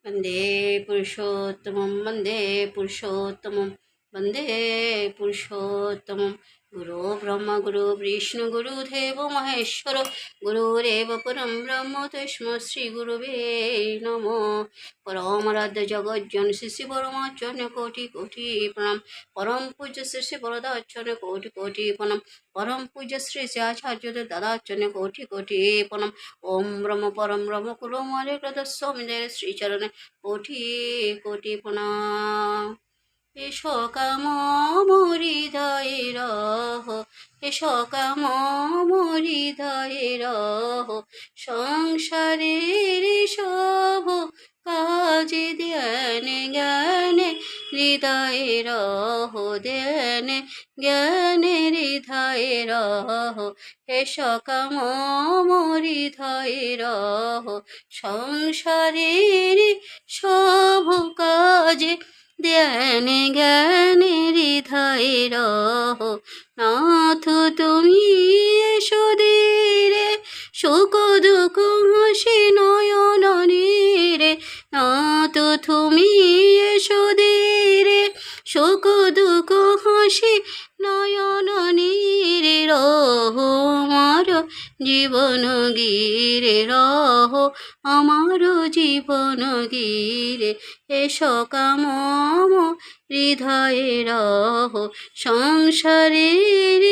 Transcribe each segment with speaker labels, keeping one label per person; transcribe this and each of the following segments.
Speaker 1: वन्दे पुरुषोत्तमं वन्दे पुरुषोत्तमं वन्दे पुरुषोत्तमं गुरो ब्रह्म गुरु विष्णु गुरुदेव महेश्वर गुरुरेव परं ब्रह्म तस्मै श्रीगुरुवे नमः। परमाराध्य जगज्जन शिशि परमाचार्य कोटि कोटि प्रणाम। परम पूज्य श्री श्री वरदाचार्य कोटि कोटि प्रणाम। परम पूज्य श्री श्री आचार्य दादाचार्य कोटि कोटि प्रणाम। ओम ब्रह्म परम ब्रह्म कुलो मारे स्वामी जय श्रीचरण कोटि कोटि प्रणाम। এসো কাম মরিদয়ে রহ, এসো কাম মরিদয়ে রহ, সংসারের সব কাজে ধ্যানে জ্ঞানে হৃদয়ে রহ, ধ্যানে জ্ঞানে হৃদয়ে রহ, এসো কাম মরিদয়ে রহ, সংসারের সব কাজে ধ্যানে জ্ঞানে হৃদয়ে রহ। নাথ তুমি এসো ধীরে, সুখ দুঃখ হাসি নয়ন নীরে, নাথ তুমি এসো ধীরে, সুখ দুঃখ হাসি নয়ন নীরে, রহ আমার জীবন গিরে, রহ আমার জীবন গিরে, এসো কাম হৃদয়ে রহ, সংসারের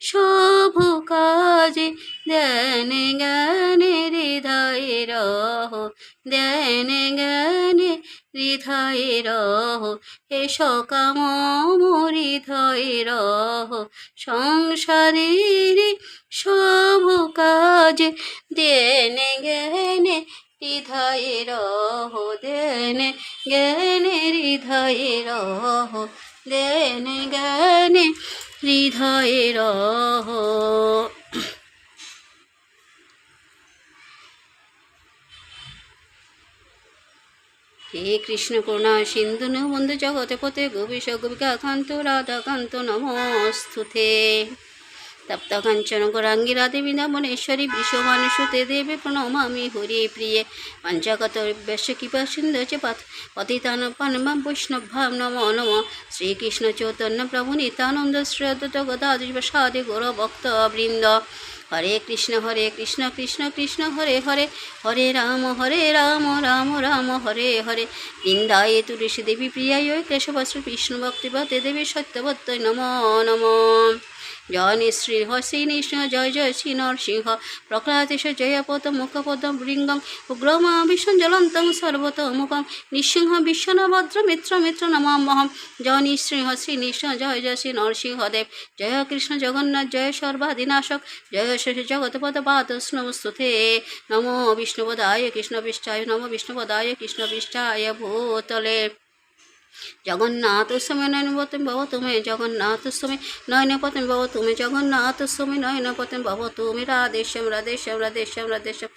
Speaker 1: সব কাজে ধ্যানে জ্ঞানে হৃদয়ে রহ, ধ্যানে জ্ঞানে হৃদয়ে রহ, এসো কাম হৃদয়ে রহ, সংসারের সব কাজে ধ্যানে জ্ঞানে হৃদয়ে রহ, ধ্যানে জ্ঞানে হৃদয়ে রহ, ধ্যানে জ্ঞানে হৃদয়ে রহ। হে কৃষ্ণ করুণা সিন্ধু বন্ধু জগতে পথে গোপীশ গোপিকা কান্ত রাধা কান্ত নমস্তুতে। তপ্ত কাঞ্চন গৌরাঙ্গী রাধে বৃন্দাবনেশ্বরী বিশ্বমানুষুতে দেবে প্রণমামি হরি প্রিয়ে। পঞ্চগতব্যস্য কৃপা সিন্ধু চ পতিতান পানমাম বৈষ্ণভাম নমো নমঃ। শ্রীকৃষ্ণ চৈতন্য প্রভু নিত্যানন্দ শ্রী অদ্বৈত গদাধর সাধি গৌর ভক্ত বৃন্দ। হরে কৃষ্ণ কৃষ্ণ কৃষ্ণ হরে হরে, হরে রাম রাম রাম হরে হরে। বৃন্দায় তুলসী দেবী প্রিয়ায় কেশবশ্রী বিষ্ণু ভক্তিপতে দেবী সত্যবত্যই নমো নমঃ। জয় শ্রীহ শ্রী নৃসিংহ জয় জয় শ্রী নরসিংহ। প্রহ্লাদেশ জয় পদ মুখপদম বৃঙ্গম উগ্রমা বিষ্ণুজ্বলন্তং সর্বতোমুখম নৃসিংহ বিশ্বনভদ্র মিত্র মিত্র নমাম্যহম। জয় নৃসিংহ শ্রী নৃসিংহ জয় জয় শ্রী নরসিংহদেব। জয় কৃষ্ণ জগন্নাথ জয় সর্বাধিনাশক জয় শেষ জগৎপদ পাদস্নমস্তুতে। নমো বিষ্ণুপদায় কৃষ্ণবিষ্টায় নমো বিষ্ণুপদায় কৃষ্ণবিষ্টায় ভূতলে। জগন্নাথ স্বামী নয়নপতম ভব তুমি, জগন্নাথ স্বামী নয়নপতম ভব তুমি, জগন্নাথ স্বামী নয়নপতম ভব তুমি। রাধেশ্যাম রাধেশ্যাম রাধেশ্যাম রাধেশ্যাম।